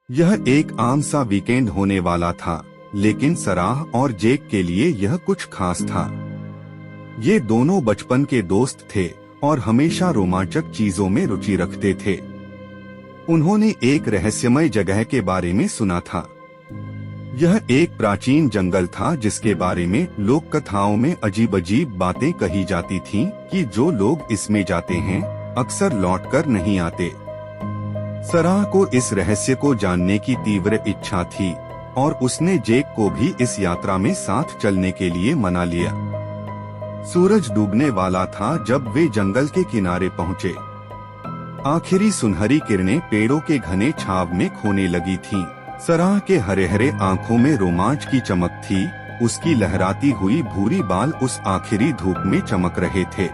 यह एक आम सा वीकेंड होने वाला था, लेकिन सराह और जेक के लिए यह कुछ खास था। ये दोनों बचपन के दोस्त थे और हमेशा रोमांचक चीजों में रुचि रखते थे। उन्होंने एक रहस्यमय जगह के बारे में सुना था। यह एक प्राचीन जंगल था जिसके बारे में लोक कथाओं में अजीब अजीब बातें कही जाती थीं कि जो लोग इसमें जाते हैं अक्सर लौटकर नहीं आते। सराह को इस रहस्य को जानने की तीव्र इच्छा थी और उसने जेक को भी इस यात्रा में साथ चलने के लिए मना लिया। सूरज डूबने वाला था जब वे जंगल के किनारे पहुंचे। आखिरी सुनहरी किरणें पेड़ों के घने छाव में खोने लगी थीं। सराह के हरे हरे आंखों में रोमांच की चमक थी। उसकी लहराती हुई भूरी बाल उस आखिरी धूप में चमक रहे थे।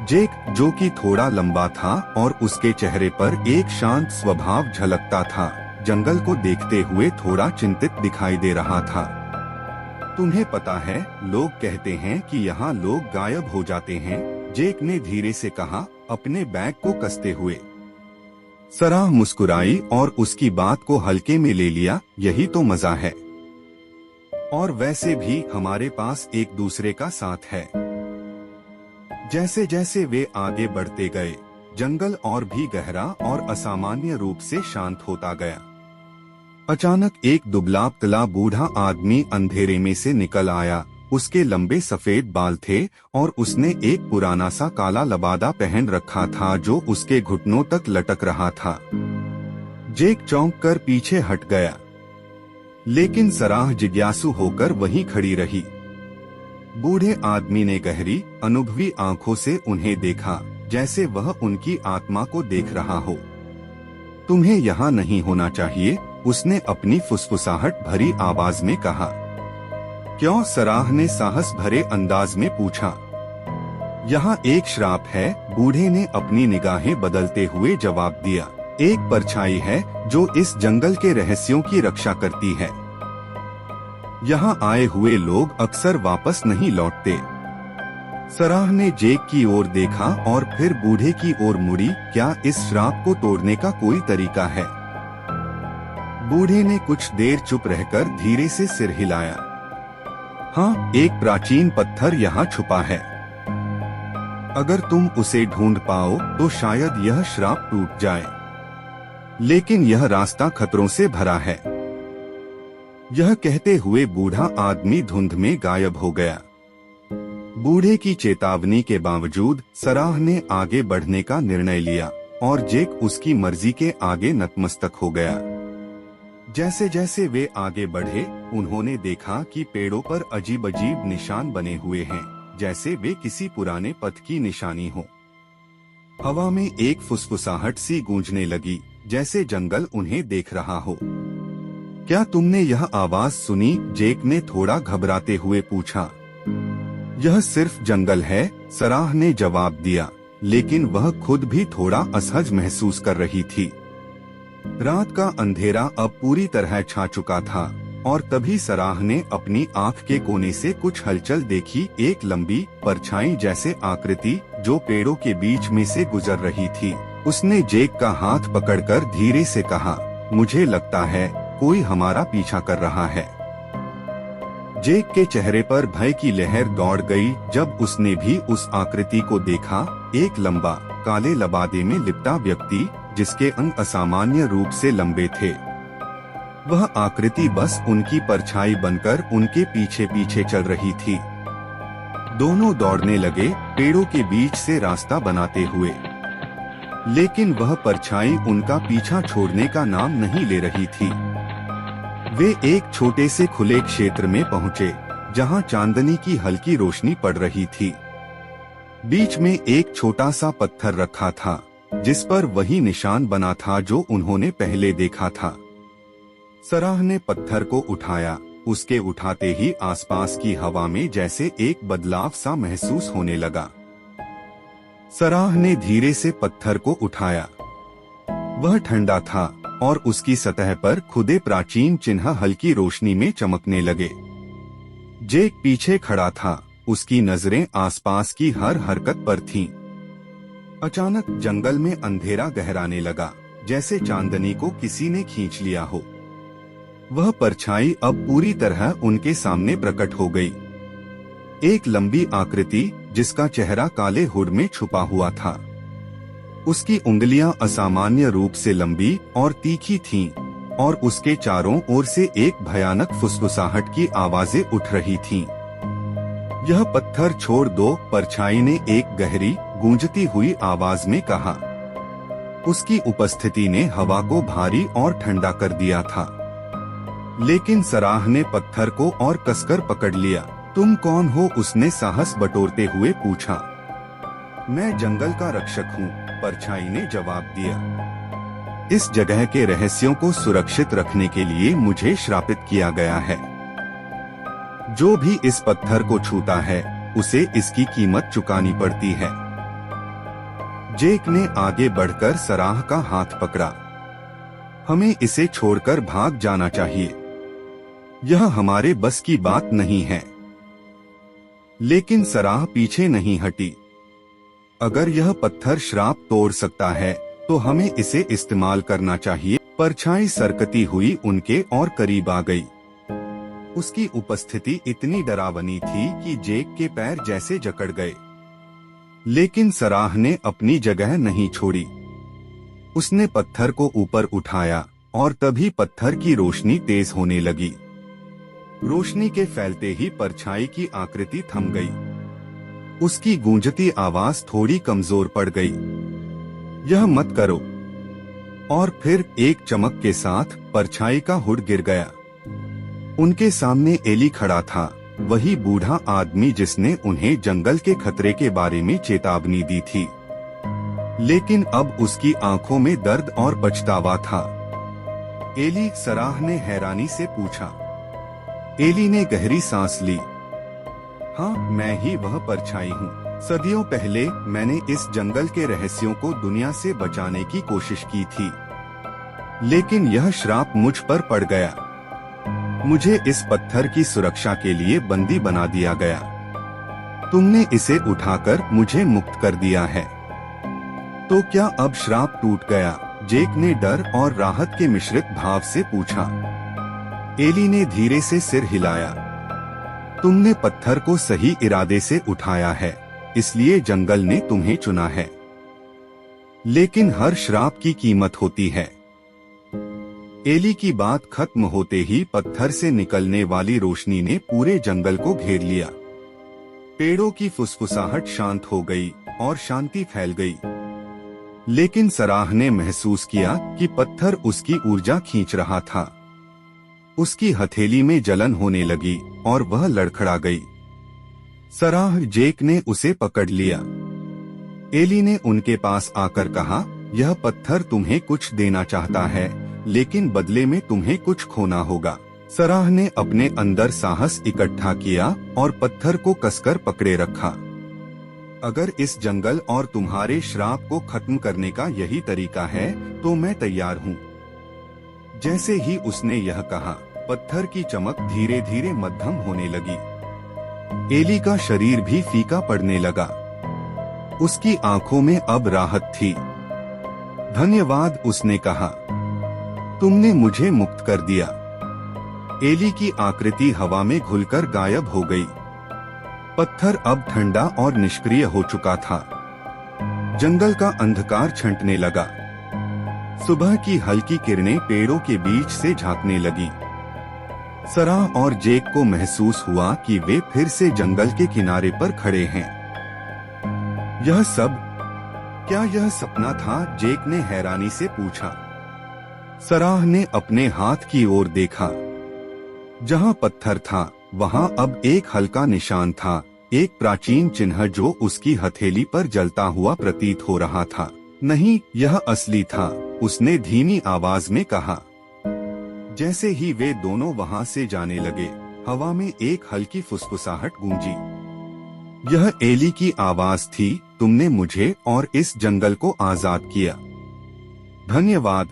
जेक, जो कि थोड़ा लंबा था और उसके चेहरे पर एक शांत स्वभाव झलकता था, जंगल को देखते हुए थोड़ा चिंतित दिखाई दे रहा था। तुम्हें पता है, लोग कहते हैं कि यहाँ लोग गायब हो जाते हैं, जेक ने धीरे से कहा, अपने बैग को कसते हुए। सराह मुस्कुराई और उसकी बात को हल्के में ले लिया। यही तो मजा है। और वैसे भी हमारे पास एक दूसरे का साथ है। जैसे जैसे वे आगे बढ़ते गए, जंगल और भी गहरा और असामान्य रूप से शांत होता गया। अचानक एक दुबला पतला बूढ़ा आदमी अंधेरे में से निकल आया। उसके लंबे सफेद बाल थे और उसने एक पुराना सा काला लबादा पहन रखा था जो उसके घुटनों तक लटक रहा था। जेक चौंक कर पीछे हट गया, लेकिन सराह जिज्ञासु होकर वहीं खड़ी रही। बूढ़े आदमी ने गहरी, अनुभवी आंखों से उन्हें देखा, जैसे वह उनकी आत्मा को देख रहा हो। तुम्हें यहाँ नहीं होना चाहिए, उसने अपनी फुसफुसाहट भरी आवाज में कहा। क्यों? सराह ने साहस भरे अंदाज में पूछा। यहाँ एक श्राप है, बूढ़े ने अपनी निगाहें बदलते हुए जवाब दिया। एक परछाई है जो इस जंगल के रहस्यों की रक्षा करती है। यहाँ आए हुए लोग अक्सर वापस नहीं लौटते। सराह ने जेक की ओर देखा और फिर बूढ़े की ओर मुड़ी। क्या इस श्राप को तोड़ने का कोई तरीका है? बूढ़े ने कुछ देर चुप रहकर धीरे से सिर हिलाया। हाँ, एक प्राचीन पत्थर यहाँ छुपा है। अगर तुम उसे ढूंढ पाओ तो शायद यह श्राप टूट जाए, लेकिन यह रास्ता खतरों से भरा है। यह कहते हुए बूढ़ा आदमी धुंध में गायब हो गया। बूढ़े की चेतावनी के बावजूद सराह ने आगे बढ़ने का निर्णय लिया और जेक उसकी मर्जी के आगे नतमस्तक हो गया। जैसे जैसे वे आगे बढ़े, उन्होंने देखा कि पेड़ों पर अजीब अजीब निशान बने हुए हैं, जैसे वे किसी पुराने पथ की निशानी हो। हवा में एक फुसफुसाहट सी गूंजने लगी, जैसे जंगल उन्हें देख रहा हो। क्या तुमने यह आवाज सुनी? जेक ने थोड़ा घबराते हुए पूछा। यह सिर्फ जंगल है, सराह ने जवाब दिया, लेकिन वह खुद भी थोड़ा असहज महसूस कर रही थी। रात का अंधेरा अब पूरी तरह छा चुका था और तभी सराह ने अपनी आंख के कोने से कुछ हलचल देखी। एक लंबी परछाई जैसे आकृति जो पेड़ों के बीच में से गुजर रही थी। उसने जेक का हाथ पकड़कर धीरे से कहा, मुझे लगता है कोई हमारा पीछा कर रहा है। जेक के चेहरे पर भय की लहर दौड़ गई जब उसने भी उस आकृति को देखा। एक लंबा, काले लबादे में लिपटा व्यक्ति जिसके अंग असामान्य रूप से लंबे थे। वह आकृति बस उनकी परछाई बनकर उनके पीछे पीछे चल रही थी। दोनों दौड़ने लगे, पेड़ों के बीच से रास्ता बनाते हुए, लेकिन वह परछाई उनका पीछा छोड़ने का नाम नहीं ले रही थी। वे एक छोटे से खुले क्षेत्र में पहुंचे, जहां चांदनी की हल्की रोशनी पड़ रही थी। बीच में एक छोटा सा पत्थर रखा था, जिस पर वही निशान बना था जो उन्होंने पहले देखा था। सराह ने पत्थर को उठाया। उसके उठाते ही आसपास की हवा में जैसे एक बदलाव सा महसूस होने लगा। सराह ने धीरे से पत्थर को उठाया। वह ठंडा था और उसकी सतह पर खुदे प्राचीन चिन्ह हल्की रोशनी में चमकने लगे। जेक पीछे खड़ा था, उसकी नजरें आसपास की हर हरकत पर थीं। अचानक जंगल में अंधेरा गहराने लगा, जैसे चांदनी को किसी ने खींच लिया हो। वह परछाई अब पूरी तरह उनके सामने प्रकट हो गई। एक लंबी आकृति जिसका चेहरा काले हुड में छुपा हुआ था। उसकी उंगलियां असामान्य रूप से लंबी और तीखी थीं, और उसके चारों ओर से एक भयानक फुसफुसाहट की आवाजें उठ रही थीं। यह पत्थर छोड़ दो, परछाई ने एक गहरी गूंजती हुई आवाज में कहा। उसकी उपस्थिति ने हवा को भारी और ठंडा कर दिया था। लेकिन सराह ने पत्थर को और कसकर पकड़ लिया। तुम कौन हो? उसने साहस बटोरते हुए पूछा। मैं जंगल का रक्षक हूँ, परछाई ने जवाब दिया। इस जगह के रहस्यों को सुरक्षित रखने के लिए मुझे श्रापित किया गया है। जो भी इस पत्थर को छूता है उसे इसकी कीमत चुकानी पड़ती है। जेक ने आगे बढ़कर सराह का हाथ पकड़ा। हमें इसे छोड़कर भाग जाना चाहिए। यह हमारे बस की बात नहीं है। लेकिन सराह पीछे नहीं हटी। अगर यह पत्थर श्राप तोड़ सकता है तो हमें इसे इस्तेमाल करना चाहिए। परछाई सरकती हुई उनके और करीब आ गई। उसकी उपस्थिति इतनी डरावनी थी कि जेक के पैर जैसे जकड़ गए। लेकिन सराह ने अपनी जगह नहीं छोड़ी। उसने पत्थर को ऊपर उठाया और तभी पत्थर की रोशनी तेज होने लगी। रोशनी के फैलते ही परछाई की आकृति थम गई। उसकी गूंजती आवाज थोड़ी कमजोर पड़ गई। यह मत करो। और फिर एक चमक के साथ परछाई का हुड गिर गया। उनके सामने एली खड़ा था, वही बूढ़ा आदमी जिसने उन्हें जंगल के खतरे के बारे में चेतावनी दी थी। लेकिन अब उसकी आंखों में दर्द और पछतावा था। एली? सराह ने हैरानी से पूछा। एली ने गहरी सांस ली। हाँ, मैं ही वह परछाई हूँ। सदियों पहले मैंने इस जंगल के रहस्यों को दुनिया से बचाने की कोशिश की थी, लेकिन यह श्राप मुझ पर पड़ गया। मुझे इस पत्थर की सुरक्षा के लिए बंदी बना दिया गया। तुमने इसे उठाकर मुझे मुक्त कर दिया है। तो क्या अब श्राप टूट गया? जेक ने डर और राहत के मिश्रित भाव से पूछा। एली ने धीरे से सिर हिलाया। तुमने पत्थर को सही इरादे से उठाया है, इसलिए जंगल ने तुम्हें चुना है। लेकिन हर श्राप की कीमत होती है। एली की बात खत्म होते ही पत्थर से निकलने वाली रोशनी ने पूरे जंगल को घेर लिया। पेड़ों की फुसफुसाहट शांत हो गई और शांति फैल गई। लेकिन सराह ने महसूस किया कि पत्थर उसकी ऊर्जा खींच रहा था। उसकी हथेली में जलन होने लगी और वह लड़खड़ा गई। सराह जेक ने उसे पकड़ लिया। एली ने उनके पास आकर कहा, यह पत्थर तुम्हें कुछ देना चाहता है, लेकिन बदले में तुम्हें कुछ खोना होगा। सराह ने अपने अंदर साहस इकट्ठा किया और पत्थर को कसकर पकड़े रखा। अगर इस जंगल और तुम्हारे श्राप को खत्म करने का यही तरीका है तो मैं तैयार हूँ। जैसे ही उसने यह कहा, पत्थर की चमक धीरे धीरे मध्यम होने लगी। एली का शरीर भी फीका पड़ने लगा। उसकी आंखों में अब राहत थी। धन्यवाद, उसने कहा। तुमने मुझे मुक्त कर दिया। एली की आकृति हवा में घुलकर गायब हो गई। पत्थर अब ठंडा और निष्क्रिय हो चुका था। जंगल का अंधकार छंटने लगा। सुबह की हल्की किरणें पेड़ों के बीच से झांकने लगी। सराह और जेक को महसूस हुआ कि वे फिर से जंगल के किनारे पर खड़े हैं। यह सब क्या यह सपना था? जेक ने हैरानी से पूछा। सराह ने अपने हाथ की ओर देखा। जहां पत्थर था वहां अब एक हल्का निशान था, एक प्राचीन चिन्ह जो उसकी हथेली पर जलता हुआ प्रतीत हो रहा था। नहीं, यह असली था, उसने धीमी आवाज में कहा। जैसे ही वे दोनों वहां से जाने लगे, हवा में एक हल्की फुसफुसाहट गूंजी। यह एली की आवाज थी, तुमने मुझे और इस जंगल को आजाद किया। धन्यवाद।